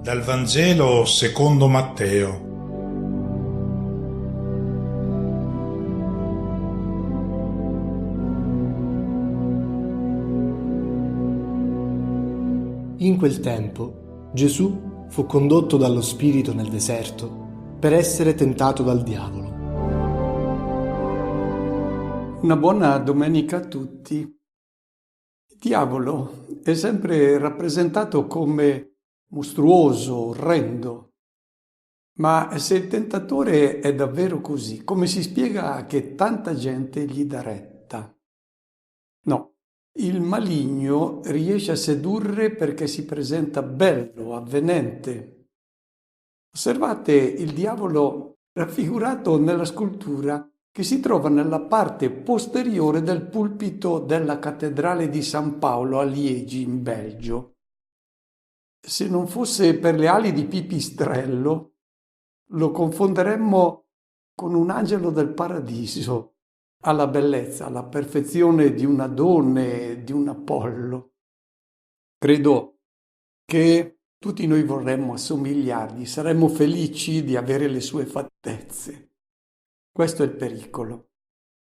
Dal Vangelo secondo Matteo. In quel tempo Gesù fu condotto dallo Spirito nel deserto per essere tentato dal diavolo. Una buona domenica a tutti. Il diavolo è sempre rappresentato come mostruoso, orrendo. Ma se il tentatore è davvero così, come si spiega che tanta gente gli dà retta? No, il maligno riesce a sedurre perché si presenta bello, avvenente. Osservate il diavolo raffigurato nella scultura che si trova nella parte posteriore del pulpito della cattedrale di San Paolo a Liegi, in Belgio. Se non fosse per le ali di Pipistrello, lo confonderemmo con un angelo del paradiso, alla bellezza, alla perfezione di una donna e di un Apollo. Credo che tutti noi vorremmo assomigliargli, saremmo felici di avere le sue fattezze. Questo è il pericolo.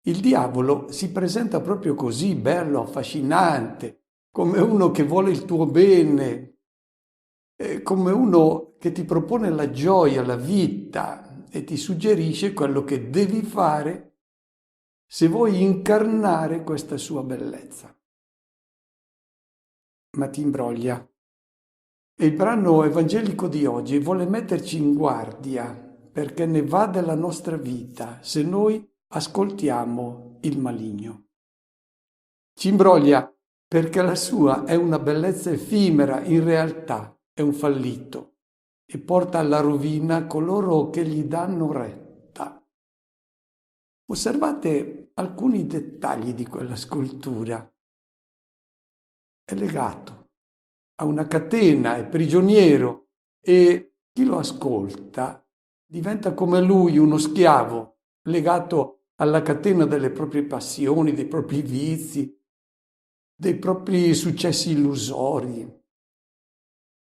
Il diavolo si presenta proprio così, bello, affascinante, come uno che vuole il tuo bene, come uno che ti propone la gioia, la vita e ti suggerisce quello che devi fare se vuoi incarnare questa sua bellezza. Ma ti imbroglia. E il brano evangelico di oggi vuole metterci in guardia perché ne va della nostra vita se noi ascoltiamo il maligno. Ci imbroglia perché la sua è una bellezza effimera, in realtà è un fallito e porta alla rovina coloro che gli danno retta. Osservate alcuni dettagli di quella scultura. È legato a una catena, è prigioniero e chi lo ascolta diventa come lui, uno schiavo, legato alla catena delle proprie passioni, dei propri vizi, dei propri successi illusori.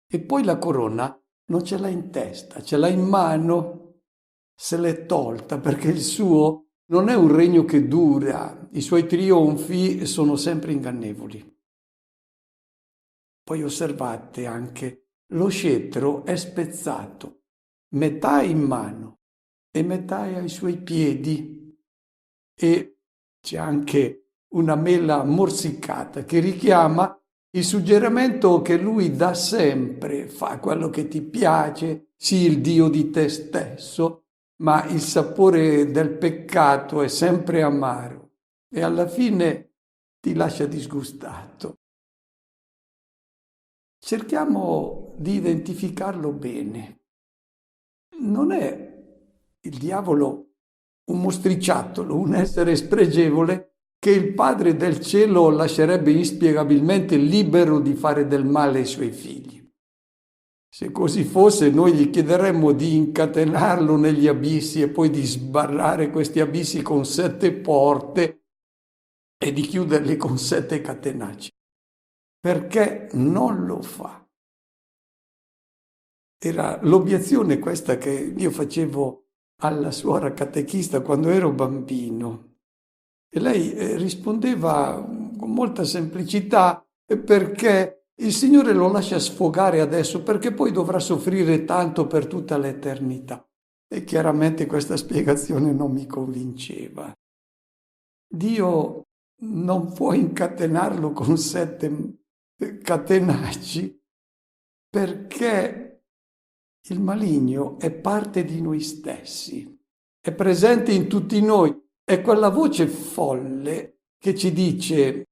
E poi la corona non ce l'ha in testa, ce l'ha in mano, se l'è tolta perché il suo non è un regno che dura, i suoi trionfi sono sempre ingannevoli. Poi osservate anche, lo scettro è spezzato, metà è in mano e metà è ai suoi piedi e c'è anche una mela morsicata che richiama il suggerimento che lui dà sempre: fa quello che ti piace, sii il Dio di te stesso, ma il sapore del peccato è sempre amaro e alla fine ti lascia disgustato. Cerchiamo di identificarlo bene. Non è il diavolo un mostriciattolo, un essere spregevole che il Padre del cielo lascerebbe inspiegabilmente libero di fare del male ai suoi figli. Se così fosse, noi gli chiederemmo di incatenarlo negli abissi e poi di sbarrare questi abissi con 7 porte e di chiuderli con 7 catenacci. Perché non lo fa? Era l'obiezione questa che io facevo alla suora catechista quando ero bambino. E lei rispondeva con molta semplicità perché il Signore lo lascia sfogare adesso perché poi dovrà soffrire tanto per tutta l'eternità. E chiaramente questa spiegazione non mi convinceva. Dio non può incatenarlo con 7 catenacci perché il maligno è parte di noi stessi, è presente in tutti noi. È quella voce folle che ci dice: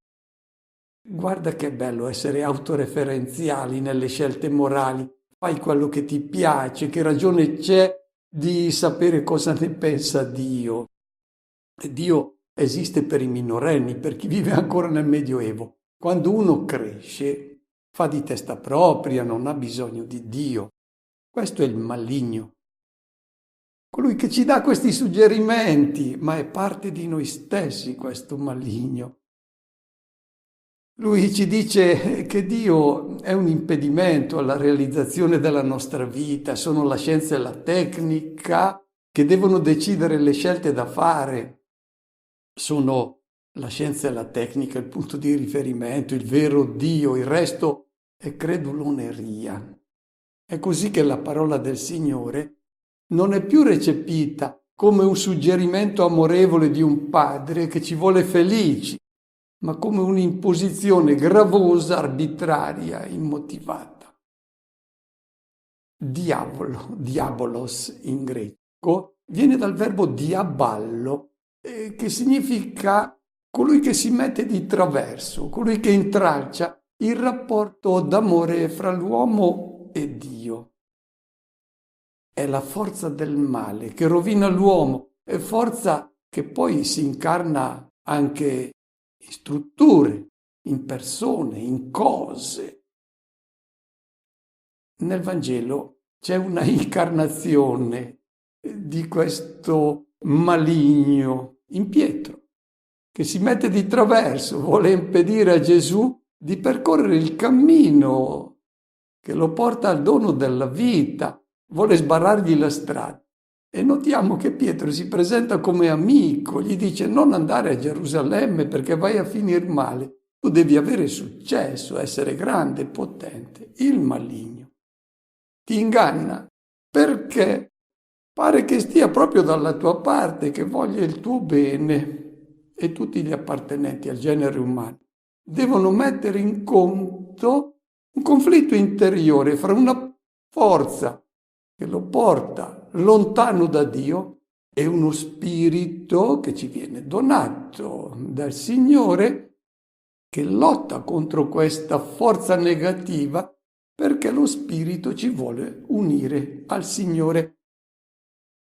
guarda che bello essere autoreferenziali nelle scelte morali, fai quello che ti piace, che ragione c'è di sapere cosa ne pensa Dio. E Dio esiste per i minorenni, per chi vive ancora nel Medioevo. Quando uno cresce, fa di testa propria, non ha bisogno di Dio. Questo è il maligno. Colui che ci dà questi suggerimenti, ma è parte di noi stessi questo maligno. Lui ci dice che Dio è un impedimento alla realizzazione della nostra vita, sono la scienza e la tecnica che devono decidere le scelte da fare. Sono la scienza e la tecnica il punto di riferimento, il vero Dio, il resto è creduloneria. È così che la parola del Signore non è più recepita come un suggerimento amorevole di un padre che ci vuole felici, ma come un'imposizione gravosa, arbitraria, immotivata. Diavolo, diabolos in greco, viene dal verbo diaballo, che significa colui che si mette di traverso, colui che intralcia il rapporto d'amore fra l'uomo e Dio. È la forza del male che rovina l'uomo, è forza che poi si incarna anche in strutture, in persone, in cose. Nel Vangelo c'è una incarnazione di questo maligno in Pietro, che si mette di traverso, vuole impedire a Gesù di percorrere il cammino che lo porta al dono della vita, vuole sbarrargli la strada. E notiamo che Pietro si presenta come amico, gli dice non andare a Gerusalemme perché vai a finire male, tu devi avere successo, essere grande e potente. Il maligno ti inganna perché pare che stia proprio dalla tua parte, che voglia il tuo bene, e tutti gli appartenenti al genere umano devono mettere in conto un conflitto interiore fra una forza che lo porta lontano da Dio e uno spirito che ci viene donato dal Signore che lotta contro questa forza negativa perché lo spirito ci vuole unire al Signore.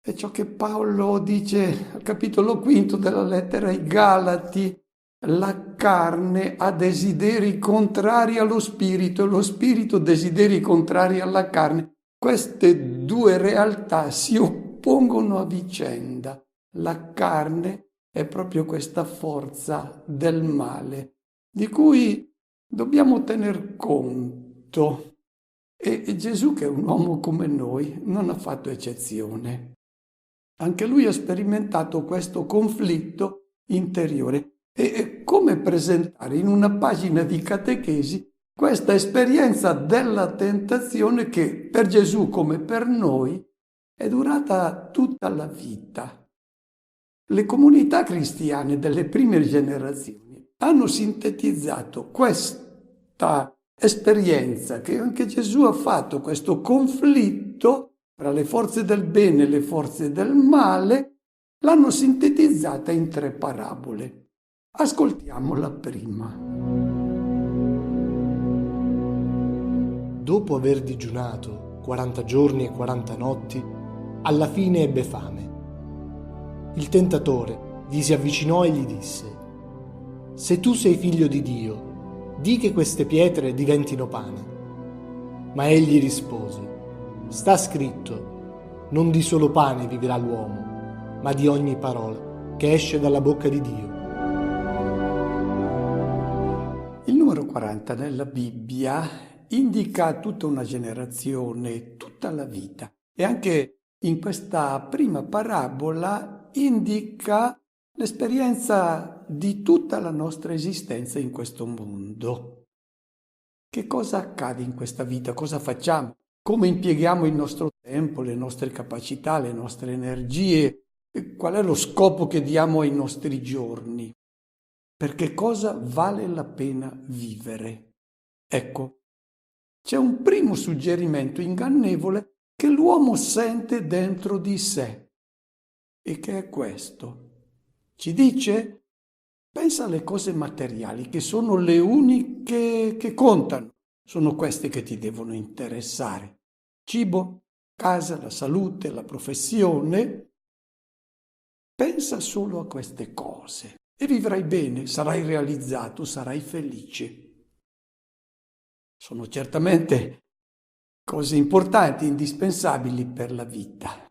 È ciò che Paolo dice al capitolo 5 della lettera ai Galati: la carne ha desideri contrari allo spirito e lo spirito desideri contrari alla carne. Queste due realtà si oppongono a vicenda. La carne è proprio questa forza del male di cui dobbiamo tener conto. E Gesù, che è un uomo come noi, non ha fatto eccezione. Anche lui ha sperimentato questo conflitto interiore. E come presentare in una pagina di catechesi questa esperienza della tentazione che per Gesù come per noi è durata tutta la vita. Le comunità cristiane delle prime generazioni hanno sintetizzato questa esperienza che anche Gesù ha fatto, questo conflitto tra le forze del bene e le forze del male, l'hanno sintetizzata in 3 parabole. Ascoltiamola prima. Dopo aver digiunato 40 giorni e 40 notti, alla fine ebbe fame. Il tentatore gli si avvicinò e gli disse: «Se tu sei figlio di Dio, di che queste pietre diventino pane». Ma egli rispose: «Sta scritto, non di solo pane vivrà l'uomo, ma di ogni parola che esce dalla bocca di Dio». Il numero 40 nella Bibbia indica tutta una generazione, tutta la vita. E anche in questa prima parabola indica l'esperienza di tutta la nostra esistenza in questo mondo. Che cosa accade in questa vita? Cosa facciamo? Come impieghiamo il nostro tempo, le nostre capacità, le nostre energie? Qual è lo scopo che diamo ai nostri giorni? Per che cosa vale la pena vivere? Ecco, c'è un primo suggerimento ingannevole che l'uomo sente dentro di sé. E che è questo? Ci dice: pensa alle cose materiali, che sono le uniche che contano. Sono queste che ti devono interessare. Cibo, casa, la salute, la professione. Pensa solo a queste cose e vivrai bene, sarai realizzato, sarai felice. Sono certamente cose importanti, indispensabili per la vita.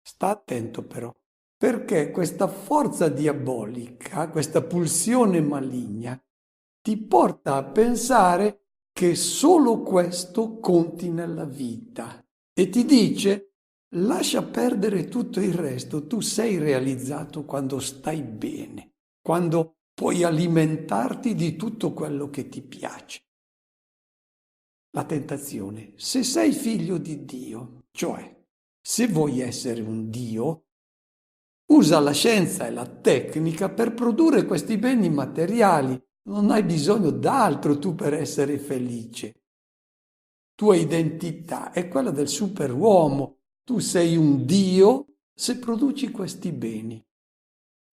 Sta attento però, perché questa forza diabolica, questa pulsione maligna, ti porta a pensare che solo questo conti nella vita e ti dice: lascia perdere tutto il resto, tu sei realizzato quando stai bene, quando puoi alimentarti di tutto quello che ti piace. La tentazione: se sei figlio di Dio, cioè se vuoi essere un Dio, usa la scienza e la tecnica per produrre questi beni materiali. Non hai bisogno d'altro tu per essere felice. Tua identità è quella del superuomo. Tu sei un Dio se produci questi beni.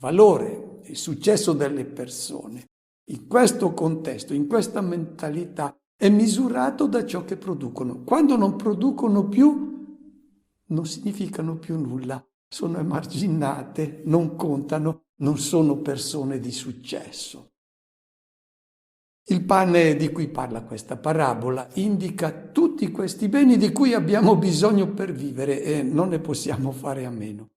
Valore, il successo delle persone, in questo contesto, in questa mentalità, è misurato da ciò che producono. Quando non producono più, non significano più nulla. Sono emarginate, non contano, non sono persone di successo. Il pane di cui parla questa parabola indica tutti questi beni di cui abbiamo bisogno per vivere e non ne possiamo fare a meno.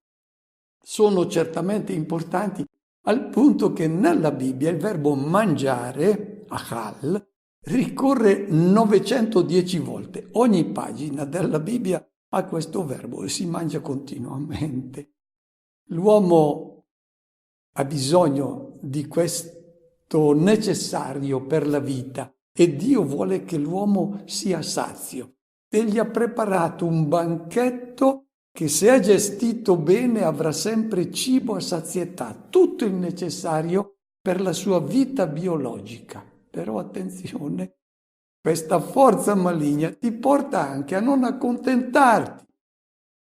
Sono certamente importanti al punto che nella Bibbia il verbo mangiare, achal, ricorre 910 volte. Ogni pagina della Bibbia ha questo verbo e si mangia continuamente. L'uomo ha bisogno di questo necessario per la vita e Dio vuole che l'uomo sia sazio e gli ha preparato un banchetto che, se è gestito bene, avrà sempre cibo a sazietà, tutto il necessario per la sua vita biologica. Però attenzione, questa forza maligna ti porta anche a non accontentarti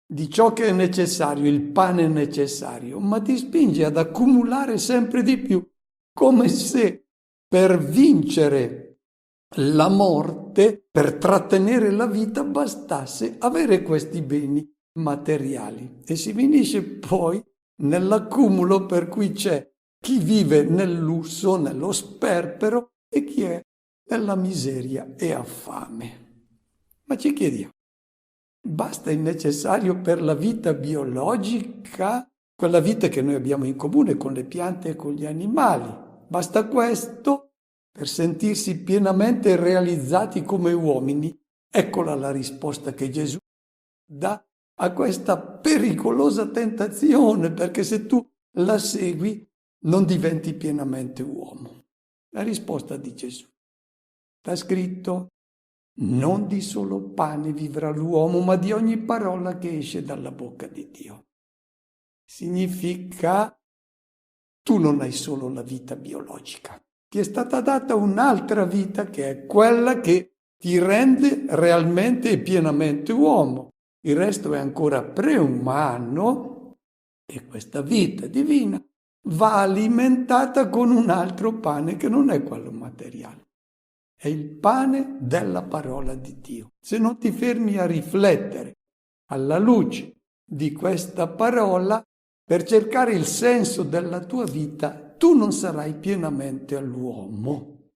di ciò che è necessario, il pane necessario, ma ti spinge ad accumulare sempre di più, come se per vincere la morte, per trattenere la vita, bastasse avere questi beni materiali. E si finisce poi nell'accumulo per cui c'è chi vive nel lusso, nello sperpero, e chi è nella miseria e ha fame. Ma ci chiediamo: basta il necessario per la vita biologica, quella vita che noi abbiamo in comune con le piante e con gli animali? Basta questo per sentirsi pienamente realizzati come uomini? Eccola la risposta che Gesù dà a questa pericolosa tentazione, perché se tu la segui non diventi pienamente uomo. La risposta di Gesù: sta scritto, non di solo pane vivrà l'uomo, ma di ogni parola che esce dalla bocca di Dio. Significa, tu non hai solo la vita biologica, ti è stata data un'altra vita che è quella che ti rende realmente e pienamente uomo. Il resto è ancora preumano e questa vita divina va alimentata con un altro pane che non è quello materiale. È il pane della parola di Dio. Se non ti fermi a riflettere alla luce di questa parola per cercare il senso della tua vita, tu non sarai pienamente all'uomo.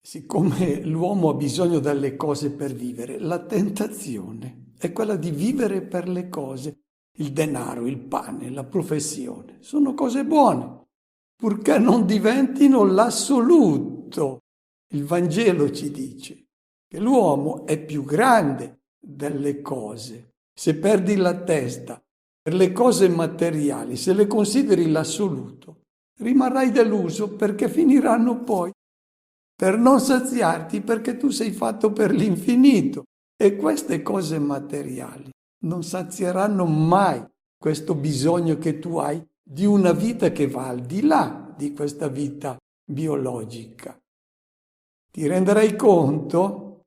Siccome l'uomo ha bisogno delle cose per vivere, la tentazione è quella di vivere per le cose. Il denaro, il pane, la professione sono cose buone, purché non diventino l'assoluto. Il Vangelo ci dice che l'uomo è più grande delle cose. Se perdi la testa per le cose materiali, se le consideri l'assoluto, rimarrai deluso, perché finiranno poi per non saziarti, perché tu sei fatto per l'infinito e queste cose materiali non sazieranno mai questo bisogno che tu hai di una vita che va al di là di questa vita biologica. Ti renderai conto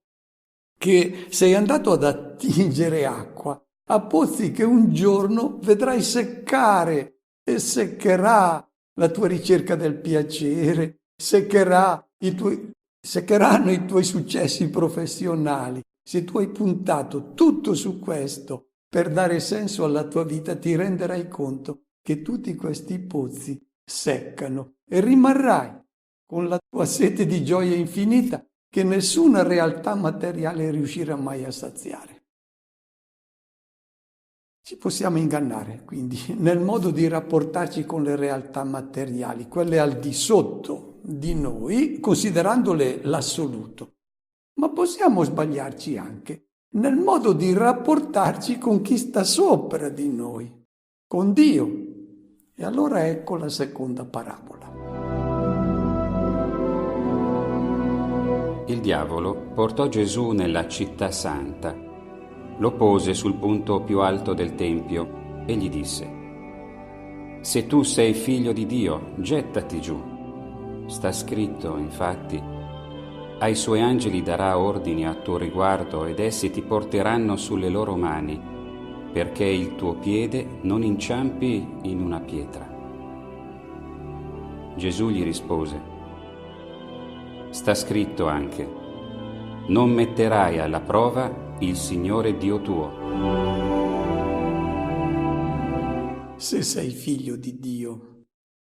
che sei andato ad attingere acqua a pozzi che un giorno vedrai seccare, e seccherà la tua ricerca del piacere, seccheranno i tuoi successi professionali. Se tu hai puntato tutto su questo per dare senso alla tua vita, ti renderai conto che tutti questi pozzi seccano e rimarrai con la tua sete di gioia infinita che nessuna realtà materiale riuscirà mai a saziare. Ci possiamo ingannare, quindi, nel modo di rapportarci con le realtà materiali, quelle al di sotto di noi, considerandole l'assoluto. Ma possiamo sbagliarci anche nel modo di rapportarci con chi sta sopra di noi, con Dio. E allora ecco la seconda parabola. Il diavolo portò Gesù nella città santa, lo pose sul punto più alto del tempio e gli disse: «Se tu sei figlio di Dio, gettati giù. Sta scritto, infatti, ai suoi angeli darà ordini a tuo riguardo ed essi ti porteranno sulle loro mani, perché il tuo piede non inciampi in una pietra». Gesù gli rispose: «Sta scritto anche, non metterai alla prova il Signore Dio tuo». Se sei figlio di Dio,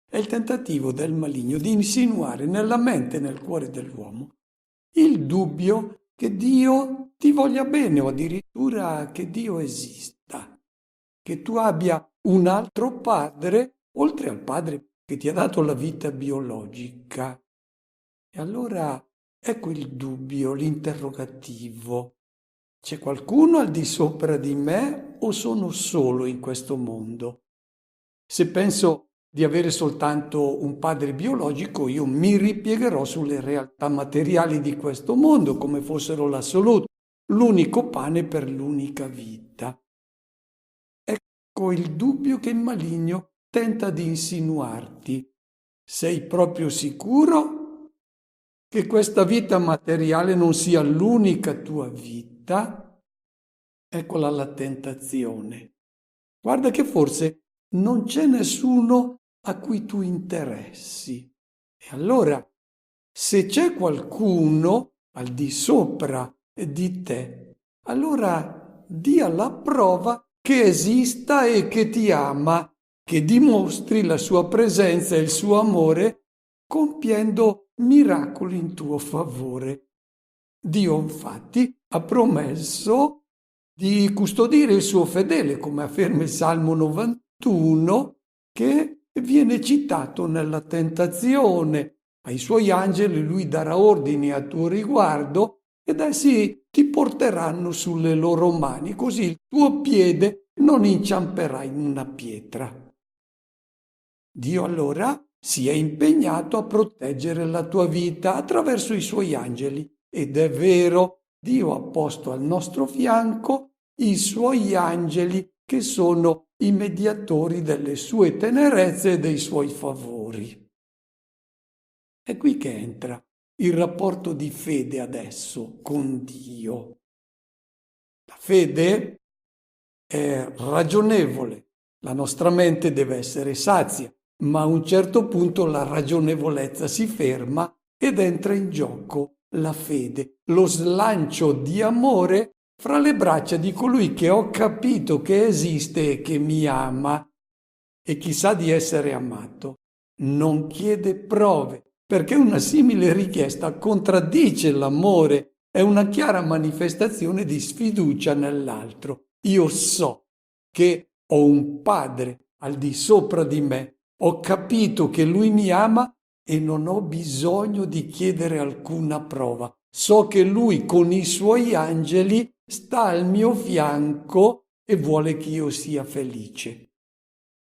è il tentativo del maligno di insinuare nella mente e nel cuore dell'uomo il dubbio che Dio ti voglia bene o addirittura che Dio esista, che tu abbia un altro padre oltre al padre che ti ha dato la vita biologica. E allora ecco il dubbio, l'interrogativo. C'è qualcuno al di sopra di me o sono solo in questo mondo? Se penso di avere soltanto un padre biologico, io mi ripiegherò sulle realtà materiali di questo mondo come fossero l'assoluto, l'unico pane per l'unica vita. Ecco il dubbio che il maligno tenta di insinuarti. Sei proprio sicuro che questa vita materiale non sia l'unica tua vita? Eccola la tentazione. Guarda che forse non c'è nessuno a cui tu interessi. E allora, se c'è qualcuno al di sopra di te, allora dia la prova che esista e che ti ama, che dimostri la sua presenza e il suo amore compiendo miracoli in tuo favore. Dio, infatti, ha promesso di custodire il suo fedele, come afferma il Salmo 91, che viene citato nella tentazione. Ai suoi angeli lui darà ordini a tuo riguardo ed essi ti porteranno sulle loro mani, così il tuo piede non inciamperà in una pietra. Dio allora si è impegnato a proteggere la tua vita attraverso i suoi angeli. Ed è vero, Dio ha posto al nostro fianco i suoi angeli che sono i mediatori delle sue tenerezze e dei suoi favori. È qui che entra il rapporto di fede adesso con Dio. La fede è ragionevole, la nostra mente deve essere sazia, ma a un certo punto la ragionevolezza si ferma ed entra in gioco la fede, lo slancio di amore fra le braccia di colui che ho capito che esiste e che mi ama. E chi sa di essere amato non chiede prove, perché una simile richiesta contraddice l'amore, è una chiara manifestazione di sfiducia nell'altro. Io so che ho un padre al di sopra di me, ho capito che lui mi ama e non ho bisogno di chiedere alcuna prova. So che lui con i suoi angeli sta al mio fianco e vuole che io sia felice.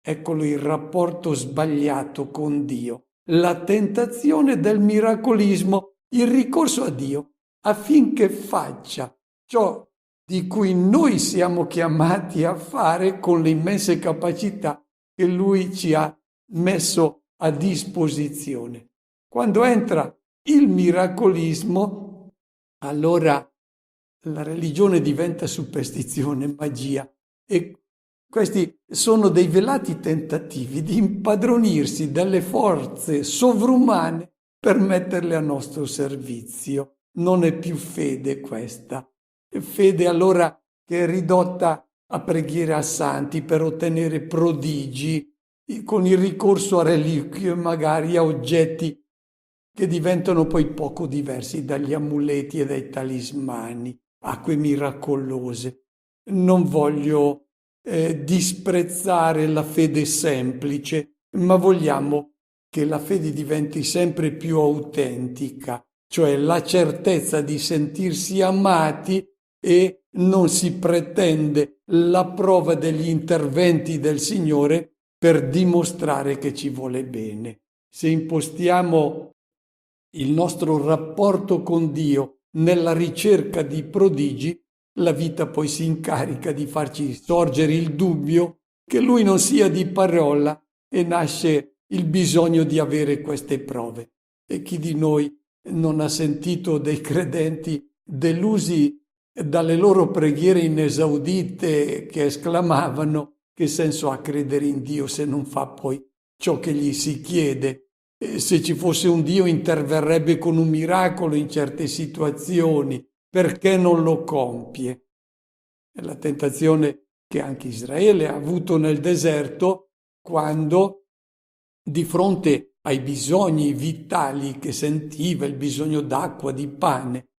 Eccolo il rapporto sbagliato con Dio, la tentazione del miracolismo, il ricorso a Dio affinché faccia ciò di cui noi siamo chiamati a fare con le immense capacità che lui ci ha messo a disposizione. Quando entra il miracolismo, allora la religione diventa superstizione, magia, e questi sono dei velati tentativi di impadronirsi delle forze sovrumane per metterle a nostro servizio. Non è più fede questa. È fede allora che è ridotta a preghiere a santi per ottenere prodigi, con il ricorso a reliquie e magari a oggetti che diventano poi poco diversi dagli amuleti e dai talismani, acque miracolose. Non voglio disprezzare la fede semplice, ma vogliamo che la fede diventi sempre più autentica, cioè la certezza di sentirsi amati e non si pretende la prova degli interventi del Signore per dimostrare che ci vuole bene. Se impostiamo il nostro rapporto con Dio nella ricerca di prodigi, la vita poi si incarica di farci sorgere il dubbio che Lui non sia di parola e nasce il bisogno di avere queste prove. E chi di noi non ha sentito dei credenti delusi dalle loro preghiere inesaudite che esclamavano: che senso ha credere in Dio se non fa poi ciò che gli si chiede? Se ci fosse un Dio interverrebbe con un miracolo in certe situazioni, perché non lo compie? È la tentazione che anche Israele ha avuto nel deserto, quando di fronte ai bisogni vitali che sentiva, il bisogno d'acqua, di pane,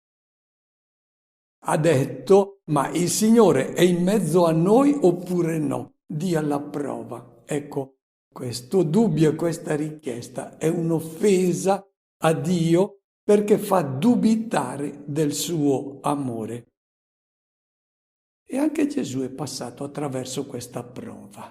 ha detto: ma il Signore è in mezzo a noi oppure no? Dia la prova. Ecco, questo dubbio e questa richiesta è un'offesa a Dio, perché fa dubitare del suo amore. E anche Gesù è passato attraverso questa prova.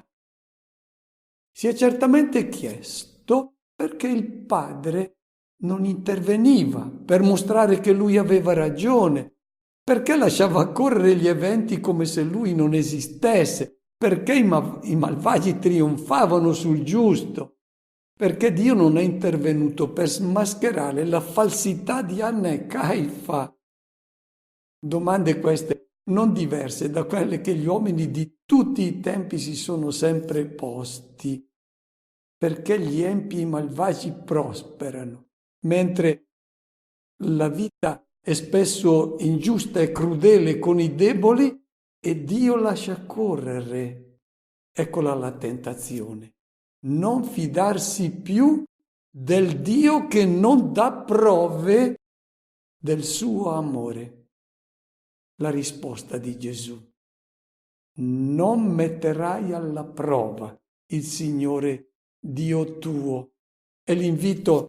Si è certamente chiesto perché il Padre non interveniva per mostrare che lui aveva ragione, perché lasciava correre gli eventi come se lui non esistesse, perché i malvagi trionfavano sul giusto, perché Dio non è intervenuto per smascherare la falsità di Anna e Caifa. Domande queste non diverse da quelle che gli uomini di tutti i tempi si sono sempre posti. Perché gli empi e i malvagi prosperano, mentre la vita è spesso ingiusta e crudele con i deboli e Dio lascia correre. Eccola la tentazione. Non fidarsi più del Dio che non dà prove del suo amore. La risposta di Gesù: non metterai alla prova il Signore Dio tuo. È l'invito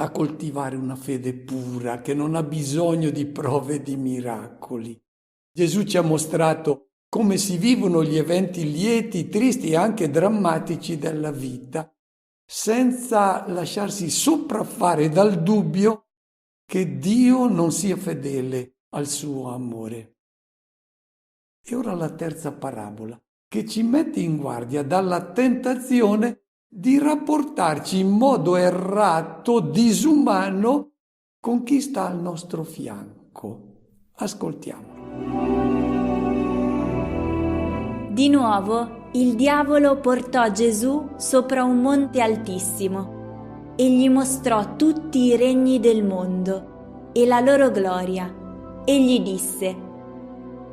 a coltivare una fede pura che non ha bisogno di prove e di miracoli. Gesù ci ha mostrato come si vivono gli eventi lieti, tristi e anche drammatici della vita, senza lasciarsi sopraffare dal dubbio che Dio non sia fedele al suo amore. E ora la terza parabola, che ci mette in guardia dalla tentazione di rapportarci in modo errato, disumano, con chi sta al nostro fianco. Ascoltiamolo. Di nuovo il diavolo portò Gesù sopra un monte altissimo e gli mostrò tutti i regni del mondo e la loro gloria, e gli disse: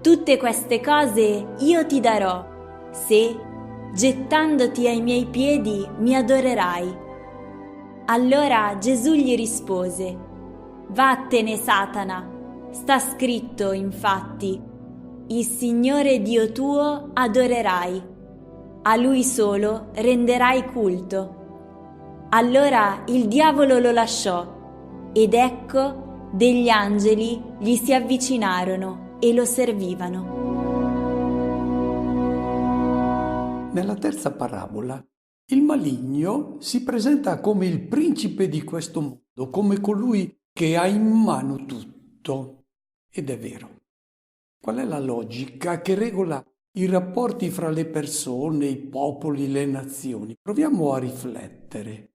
tutte queste cose io ti darò, se, gettandoti ai miei piedi, mi adorerai. Allora Gesù gli rispose: vattene, Satana, sta scritto infatti: il Signore Dio tuo adorerai, a Lui solo renderai culto. Allora il diavolo lo lasciò, ed ecco, degli angeli gli si avvicinarono e lo servivano. Nella terza parabola, il maligno si presenta come il principe di questo mondo, come colui che ha in mano tutto. Ed è vero. Qual è la logica che regola i rapporti fra le persone, i popoli, le nazioni? Proviamo a riflettere.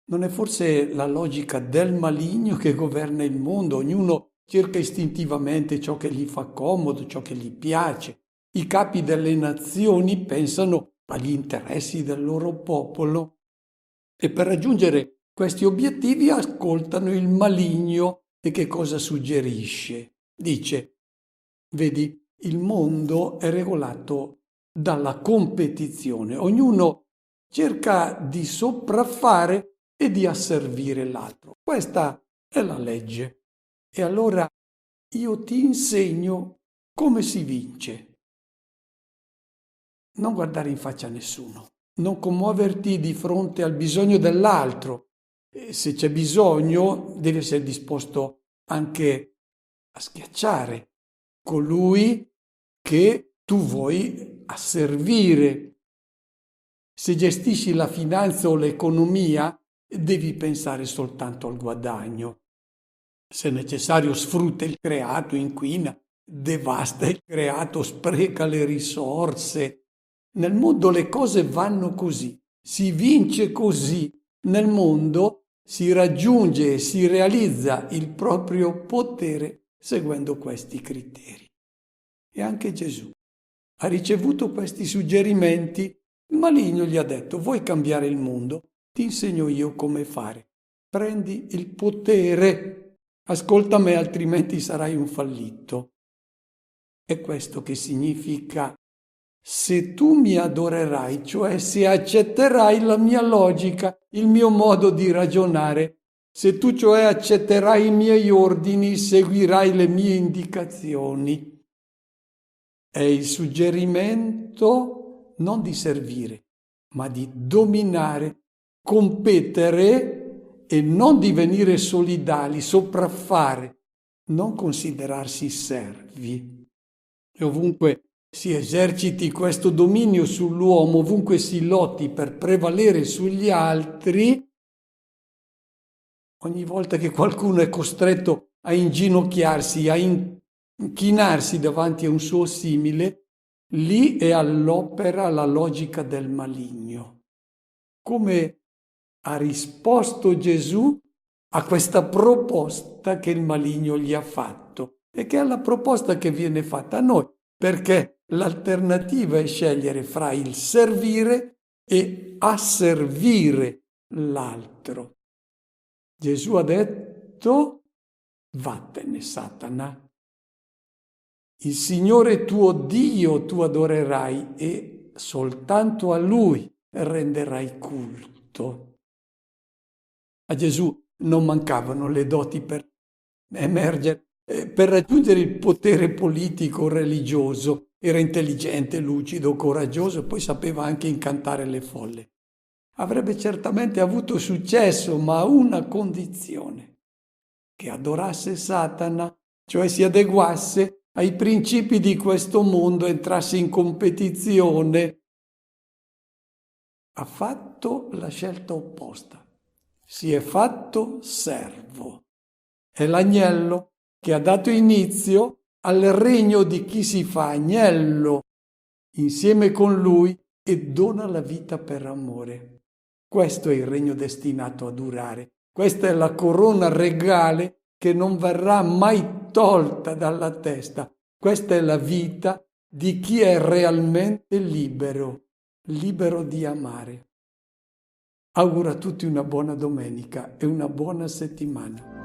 Non è forse la logica del maligno che governa il mondo? Ognuno cerca istintivamente ciò che gli fa comodo, ciò che gli piace. I capi delle nazioni pensano agli interessi del loro popolo e per raggiungere questi obiettivi ascoltano il maligno. E che cosa suggerisce? Dice: vedi, il mondo è regolato dalla competizione. Ognuno cerca di sopraffare e di asservire l'altro. Questa è la legge. E allora io ti insegno come si vince. non guardare in faccia a nessuno, non commuoverti di fronte al bisogno dell'altro. E se c'è bisogno, devi essere disposto anche a schiacciare colui che tu vuoi asservire. Se gestisci la finanza o l'economia, devi pensare soltanto al guadagno. Se necessario, sfrutta il creato, inquina, devasta il creato, spreca le risorse. Nel mondo le cose vanno così, si vince così. Nel mondo si raggiunge e si realizza il proprio potere seguendo questi criteri. E anche Gesù ha ricevuto questi suggerimenti. Il maligno gli ha detto: vuoi cambiare il mondo? Ti insegno io come fare. Prendi il potere, ascolta me, altrimenti sarai un fallito. È questo che significa: se tu mi adorerai, cioè se accetterai la mia logica, il mio modo di ragionare, se tu cioè accetterai i miei ordini, seguirai le mie indicazioni. È il suggerimento non di servire, ma di dominare, competere e non divenire solidali, sopraffare, non considerarsi servi. E ovunque si eserciti questo dominio sull'uomo, ovunque si lotti per prevalere sugli altri, ogni volta che qualcuno è costretto a inginocchiarsi, a inchinarsi davanti a un suo simile, lì è all'opera la logica del maligno. Come ha risposto Gesù a questa proposta che il maligno gli ha fatto e che è la proposta che viene fatta a noi, perché l'alternativa è scegliere fra il servire e asservire l'altro. Gesù ha detto: vattene, Satana. Il Signore tuo Dio tu adorerai e soltanto a Lui renderai culto. A Gesù non mancavano le doti per emergere, per raggiungere il potere politico, religioso. Era intelligente, lucido, coraggioso e poi sapeva anche incantare le folle. Avrebbe certamente avuto successo, ma a una condizione: che adorasse Satana, cioè si adeguasse ai principi di questo mondo, entrasse in competizione. Ha fatto la scelta opposta. Si è fatto servo. È l'agnello che ha dato inizio al regno di chi si fa agnello insieme con lui e dona la vita per amore. Questo è il regno destinato a durare. Questa è la corona regale che non verrà mai tolta dalla testa. Questa è la vita di chi è realmente libero, libero di amare. Auguro a tutti una buona domenica e una buona settimana.